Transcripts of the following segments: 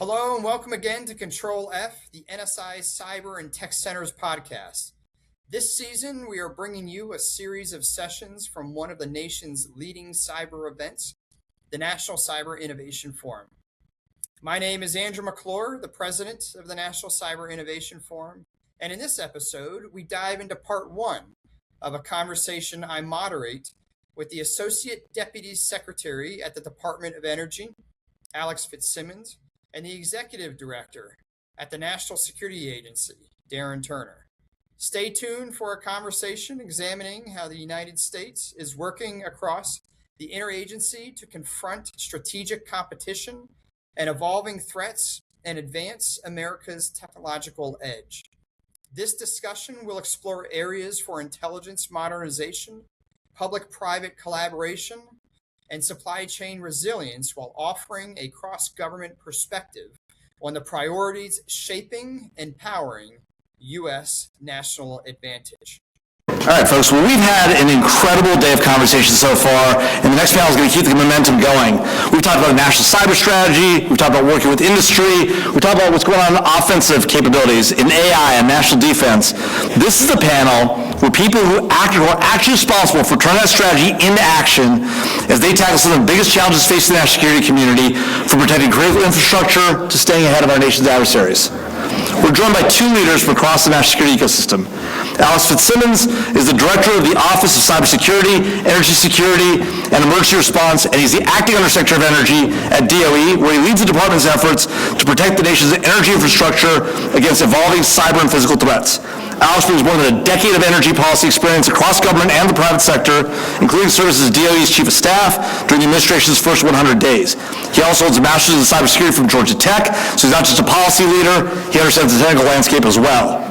Hello and welcome again to CTRL+F, the NSI Cyber and Tech Centers podcast. This season, we are bringing you a series of sessions from one of the nation's leading cyber events, the National Cyber Innovation Forum. My name is Andrew McClure, the president of the National Cyber Innovation Forum, and in this episode, we dive into part one of a conversation I moderate with the Associate Deputies Secretary at the Department of Energy, Alex Fitzsimmons, and the Executive Director at the National Security Agency, Darren Turner. Stay tuned for a conversation examining how the United States is working across the interagency to confront strategic competition and evolving threats and advance America's technological edge. This discussion will explore areas for intelligence modernization, public-private collaboration, and supply chain resilience while offering a cross-government perspective on the priorities shaping and powering U.S. national advantage. All right, folks, well, we've had an incredible day of conversation so far, and the next panel is going to keep the momentum going. We've talked about a national cyber strategy, we've talked about working with industry, we talked about what's going on in offensive capabilities in AI and national defense. This is a panel where people who are actually responsible for turning that strategy into action as they tackle some of the biggest challenges facing the national security community, from protecting critical infrastructure to staying ahead of our nation's adversaries. We're joined by two leaders from across the national security ecosystem. Alex Fitzsimmons is the Director of the Office of Cybersecurity, Energy Security, and Emergency Response, and he's the Acting Undersecretary of Energy at DOE, where he leads the department's efforts to protect the nation's energy infrastructure against evolving cyber and physical threats. Alex brings more than a decade of energy policy experience across government and the private sector, including service as DOE's Chief of Staff during the administration's first 100 days. He also holds a master's in cybersecurity from Georgia Tech, so he's not just a policy leader, he understands the technical landscape as well.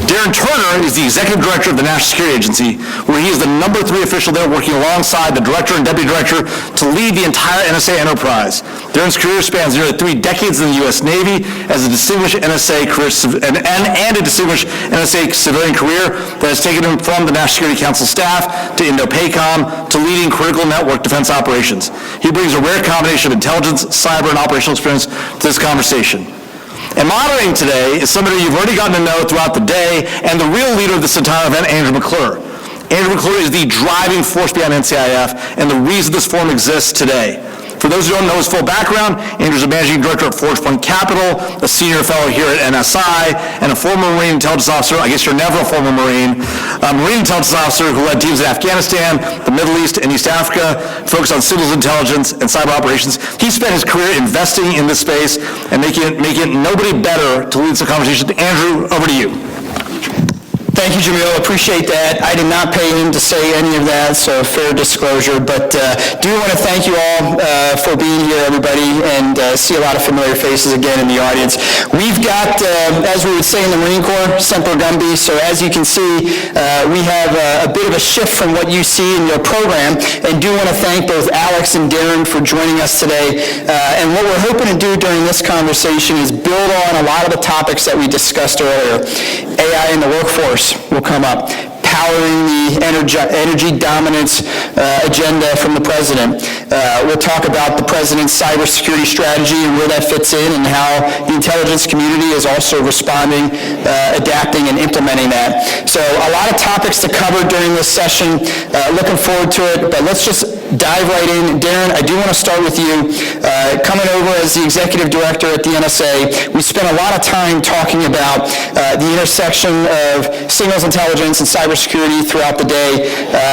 Darren Turner is the Executive Director of the National Security Agency, where he is the #3 official there working alongside the Director and Deputy Director to lead the entire NSA enterprise. Darren's career spans nearly 3 decades in the U.S. Navy as a distinguished NSA career and a distinguished NSA civilian career that has taken him from the National Security Council staff to Indo-PACOM to leading critical network defense operations. He brings a rare combination of intelligence, cyber, and operational experience to this conversation. And moderating today is somebody you've already gotten to know throughout the day, and the real leader of this entire event, Andrew McClure. Andrew McClure is the driving force behind NCIF and the reason this forum exists today. For those who don't know his full background, Andrew's a managing director at Forge Point Capital, a senior fellow here at NSI, and a former Marine intelligence officer. I guess you're never a former Marine. A Marine intelligence officer who led teams in Afghanistan, the Middle East, and East Africa, focused on civil intelligence and cyber operations. He spent his career investing in this space and making it nobody better to lead the conversation. Andrew, over to you. Thank you, Jamil. Appreciate that. I did not pay him to say any of that, so fair disclosure, but do want to thank you all for being here, everybody, and see a lot of familiar faces again in the audience. We've got, as we would say in the Marine Corps, Semper Gumby, so as you can see, we have a bit of a shift from what you see in your program, and do want to thank both Alex and Darren for joining us today. And what we're hoping to do during this conversation is build on a lot of the topics that we discussed earlier. AI in the workforce will come up. Powering the energy dominance agenda from the president. We'll talk about the president's cybersecurity strategy and where that fits in, and how the intelligence community is also responding, adapting, and implementing that. So a lot of topics to cover during this session. Looking forward to it, but let's just dive right in. Darren, I do want to start with you. Coming over as the executive director at the NSA, we spent a lot of time talking about the intersection of signals intelligence and cybersecurity throughout the day,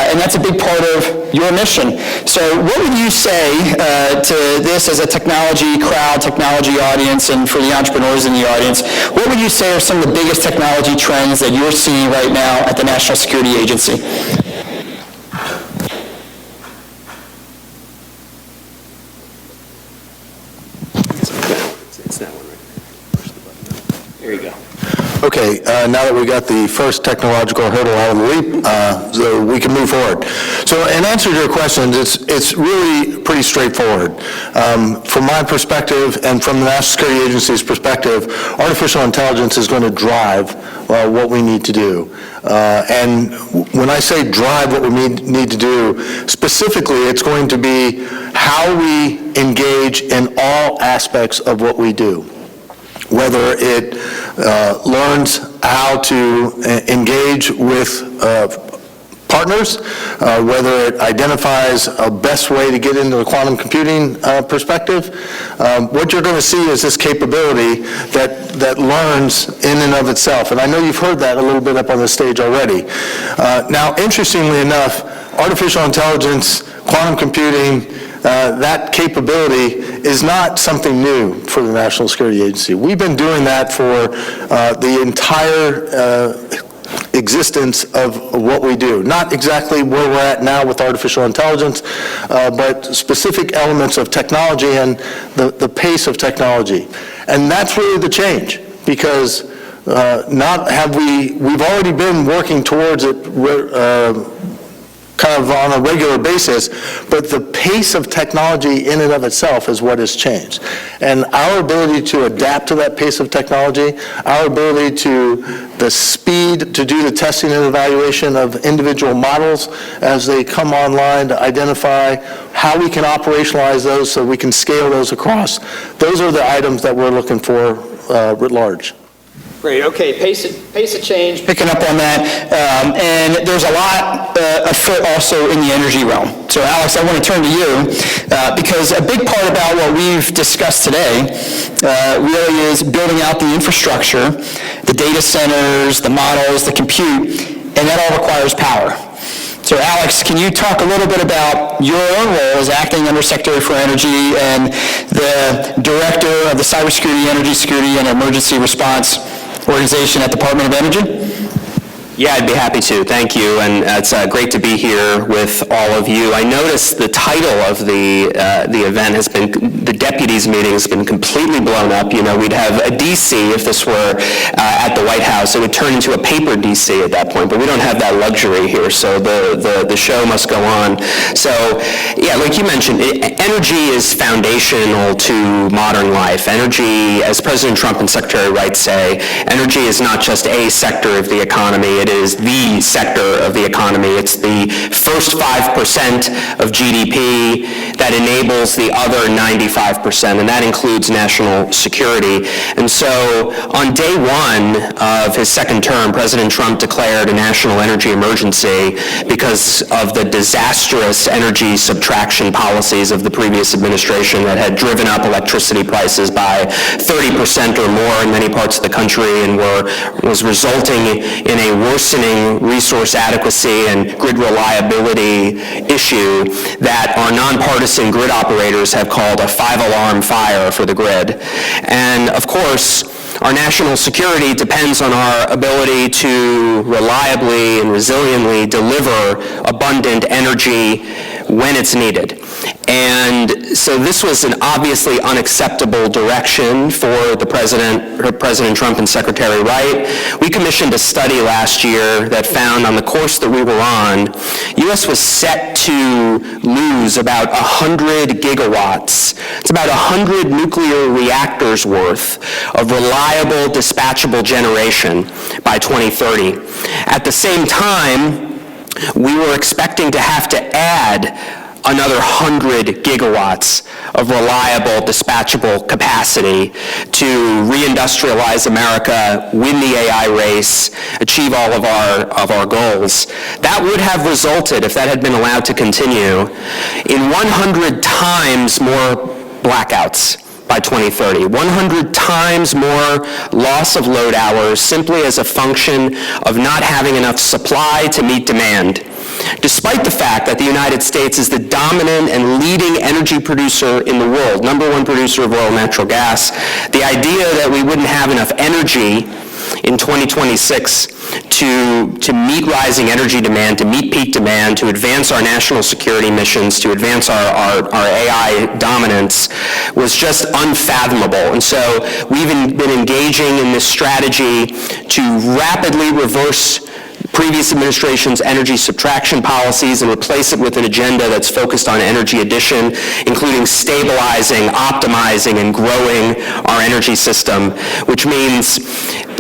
and that's a big part of your mission. So what would you say to this as a technology crowd, technology audience, and for the entrepreneurs in the audience, what would you say are some of the biggest technology trends that you're seeing right now at the National Security Agency? It's that one right there. Push the button. There you go. Okay, now that we got the first technological hurdle out of the leap, so we can move forward. So in answer to your questions, it's really pretty straightforward. From my perspective and from the National Security Agency's perspective, artificial intelligence is going to drive what we need to do. And when I say drive what we need to do, specifically it's going to be how we engage in all aspects of what we do, whether it learns how to engage with partners, whether it identifies a best way to get into the quantum computing perspective. What you're going to see is this capability that learns in and of itself. And I know you've heard that a little bit up on the stage already. Now, interestingly enough, artificial intelligence, quantum computing, that capability is not something new for the National Security Agency. We've been doing that for the entire existence of what we do. Not exactly where we're at now with artificial intelligence, but specific elements of technology and the pace of technology. And that's really the change, because we've already been working towards it kind of on a regular basis, but the pace of technology in and of itself is what has changed. And our ability to adapt to that pace of technology, our ability to the speed to do the testing and evaluation of individual models as they come online, to identify how we can operationalize those so we can scale those across. Those are the items that we're looking for writ large. Great, okay, pace of change. Picking up on that, and there's a lot afoot also in the energy realm. So Alex, I want to turn to you, because a big part about what we've discussed today really is building out the infrastructure, the data centers, the models, the compute, and that all requires power. So Alex, can you talk a little bit about your own role as acting Undersecretary for Energy and the Director of the Cybersecurity, Energy Security, and Emergency Response Organization at Department of Energy? Yeah, I'd be happy to. Thank you, and it's great to be here with all of you. I noticed the title of the event has been, the Deputies meeting has been completely blown up. You know, we'd have a DC if this were at the White House. It would turn into a paper DC at that point, but we don't have that luxury here, so the show must go on. So, yeah, like you mentioned, energy is foundational to modern life. Energy, as President Trump and Secretary Wright say, energy is not just a sector of the economy, it is the sector of the economy. It's the first 5% of GDP that enables the other 95%, and that includes national security. And so on day one of his second term, President Trump declared a national energy emergency because of the disastrous energy subtraction policies of the previous administration that had driven up electricity prices by 30% or more in many parts of the country and was resulting in a worsening resource adequacy and grid reliability issue that our nonpartisan grid operators have called a 5-alarm fire for the grid. And of course, our national security depends on our ability to reliably and resiliently deliver abundant energy when it's needed. And so this was an obviously unacceptable direction for the President Trump and Secretary Wright. We commissioned a study last year that found on the course that we were on, U.S. was set to lose about 100 gigawatts. It's about 100 nuclear reactors worth of reliable, dispatchable generation by 2030. At the same time, we were expecting to have to add another 100 gigawatts of reliable, dispatchable capacity to reindustrialize America, win the AI race, achieve all of our goals. That would have resulted, if that had been allowed to continue, in 100 times more blackouts by 2030, 100 times more loss of load hours simply as a function of not having enough supply to meet demand. Despite the fact that the United States is the dominant and leading energy producer in the world, #1 producer of oil and natural gas, the idea that we wouldn't have enough energy in 2026 to meet rising energy demand, to meet peak demand, to advance our national security missions, to advance our AI dominance was just unfathomable. And so we've been engaging in this strategy to rapidly reverse previous administration's energy subtraction policies and replace it with an agenda that's focused on energy addition, including stabilizing, optimizing, and growing our energy system, which means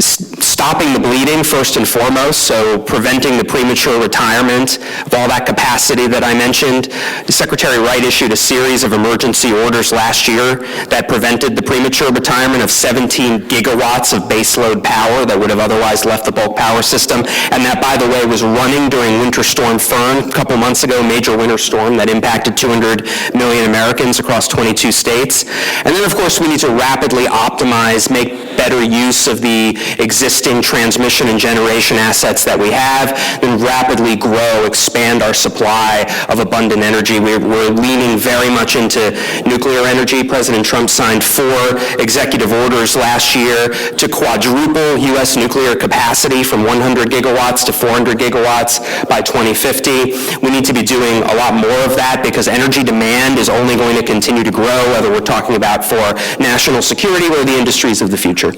stopping the bleeding first and foremost, so preventing the premature retirement of all that capacity that I mentioned. Secretary Wright issued a series of emergency orders last year that prevented the premature retirement of 17 gigawatts of baseload power that would have otherwise left the bulk power system, and that, by the way, was running during Winter Storm Fern a couple months ago, major winter storm that impacted 200 million Americans across 22 states. And then, of course, we need to rapidly optimize, make better use of the existing transmission and generation assets that we have, and rapidly grow, expand our supply of abundant energy. We're leaning very much into nuclear energy. President Trump signed 4 executive orders last year to quadruple U.S. nuclear capacity from 100 gigawatts to 400 gigawatts by 2050. We need to be doing a lot more of that because energy demand is only going to continue to grow, whether we're talking about for national security or the industries of the future.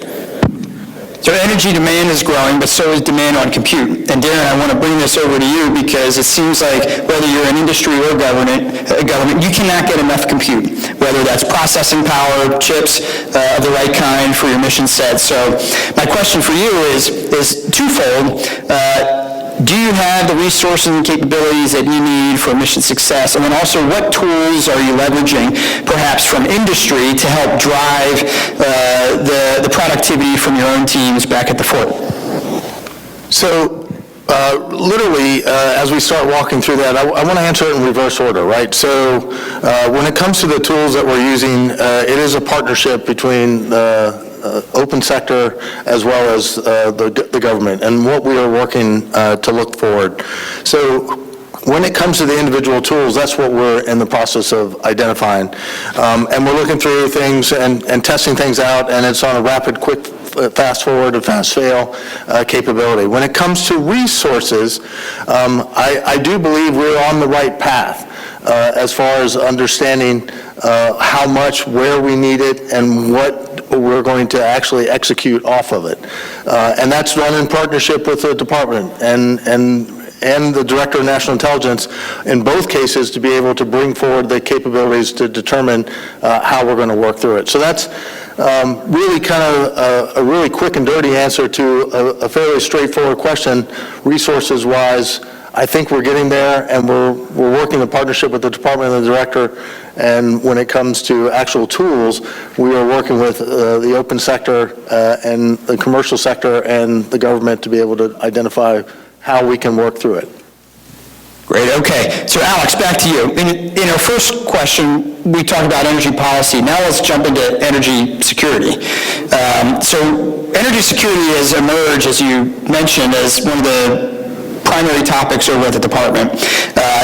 So energy demand is growing, but so is demand on compute. And Darren, I want to bring this over to you because it seems like whether you're an industry or government, you cannot get enough compute, whether that's processing power, chips of the right kind for your mission set. So my question for you is twofold. Do you have the resources and capabilities that you need for mission success? And then also, what tools are you leveraging, perhaps from industry, to help drive the productivity from your own teams back at the fort? So, literally, as we start walking through that, I want to answer it in reverse order, right? So, when it comes to the tools that we're using, it is a partnership between open sector as well as the government, and what we are working to look forward. So when it comes to the individual tools, that's what we're in the process of identifying. And we're looking through things and testing things out, and it's on a rapid, quick, fast forward and fast fail capability. When it comes to resources, I do believe we're on the right path as far as understanding how much, where we need it, and what we're going to actually execute off of it. And that's done in partnership with the department and the Director of National Intelligence, in both cases, to be able to bring forward the capabilities to determine how we're going to work through it. So that's really kind of a really quick and dirty answer to a fairly straightforward question. Resources-wise, I think we're getting there, and we're working in partnership with the department and the director. And when it comes to actual tools, we are working with the open sector and the commercial sector and the government to be able to identify how we can work through it. Great, okay. So Alex, back to you. In our first question, we talked about energy policy. Now let's jump into energy security. So energy security has emerged, as you mentioned, as one of the primary topics over at the department.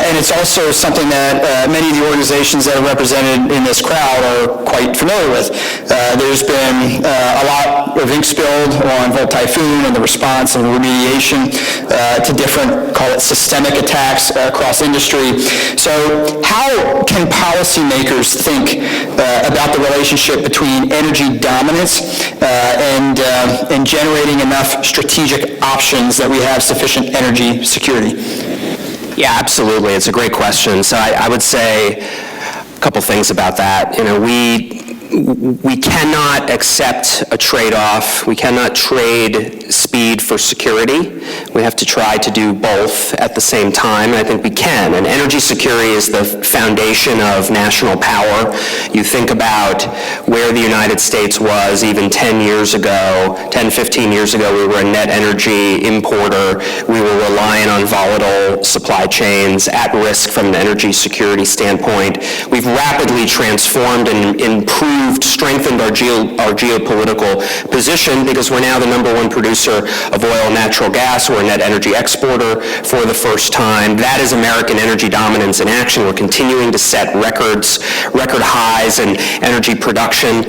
And it's also something that many of the organizations that are represented in this crowd are quite familiar with. There's been a lot of ink spilled on Volt Typhoon and the response and remediation to different, call it systemic attacks across industry. So how can policymakers think about the relationship between energy dominance and generating enough strategic options that we have sufficient energy security? Yeah, absolutely. It's a great question. So I would say a couple things about that. You know, we cannot accept a trade-off. We cannot trade speed for security. We have to try to do both at the same time, and I think we can. And energy security is the foundation of national power. You think about where the United States was even 10 years ago, 10, 15 years ago, we were a net energy importer. We were relying on volatile supply chains, at risk from an energy security standpoint. We've rapidly transformed and improved, strengthened our geopolitical position because we're now the #1 producer of oil and natural gas. We're a net energy exporter for the first time. That is American energy dominance in action. We're continuing to set record highs in energy production,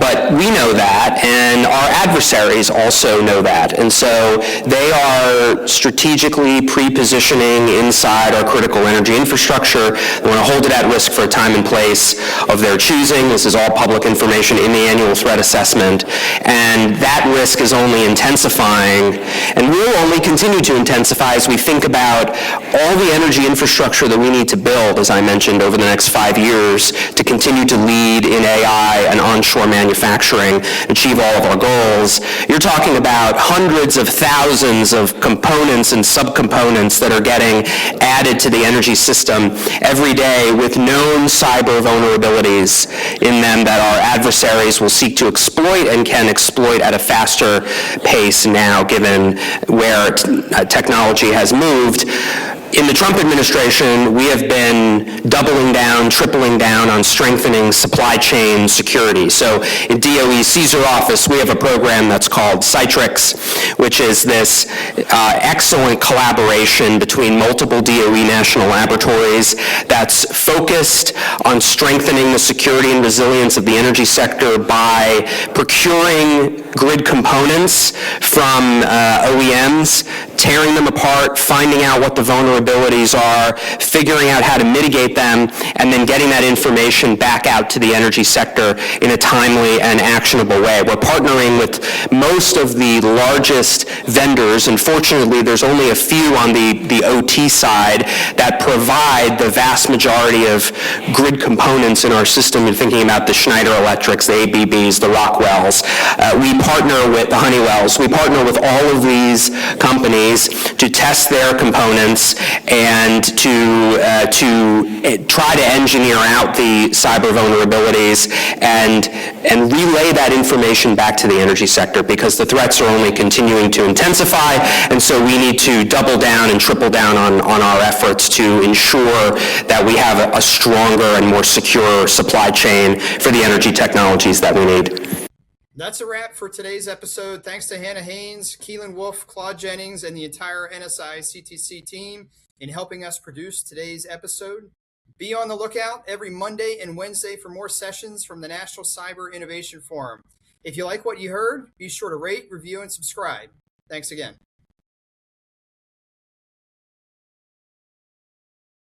but we know that, and our adversaries also know that, and so they are strategically pre-positioning inside our critical energy infrastructure. They want to hold it at risk for a time and place of their choosing. This is all public information in the annual threat assessment, and that risk is only intensifying and will only continue to intensify as we think about all the energy infrastructure that we need to build, as I mentioned, over the next 5 years to continue to lead in AI and onshore manufacturing, achieve all of our goals. You're talking about hundreds of thousands of components and subcomponents that are getting added to the energy system every day with known cyber vulnerabilities in them that our adversaries will seek to exploit and can exploit at a faster pace now, given where technology has moved. In the Trump administration, we have been doubling down, tripling down on strengthening supply chain security. So in DOE's Caesar office, we have a program that's called Citrix, which is this excellent collaboration between multiple DOE national laboratories that's focused on strengthening the security and resilience of the energy sector by procuring grid components from OEMs, tearing them apart, finding out what the vulnerabilities are, figuring out how to mitigate them, and then getting that information back out to the energy sector in a timely and actionable way. We're partnering with most of the largest vendors, and fortunately there's only a few on the OT side that provide the vast majority of grid components in our system. You're thinking about the Schneider Electrics, the ABBs, the Rockwells. We partner with the Honeywells. We partner with all of these companies to test their components and to try to engineer out the cyber vulnerabilities and relay that information back to the energy sector, because the threats are only continuing to intensify, and so we need to double down and triple down on our efforts to ensure that we have a stronger and more secure supply chain for the energy technologies that we need. That's a wrap for today's episode. Thanks to Hannah Haynes, Keelan Wolf, Claude Jennings, and the entire NSI CTC team in helping us produce today's episode. Be on the lookout every Monday and Wednesday for more sessions from the National Cyber Innovation Forum. If you like what you heard, be sure to rate, review, and subscribe. Thanks again.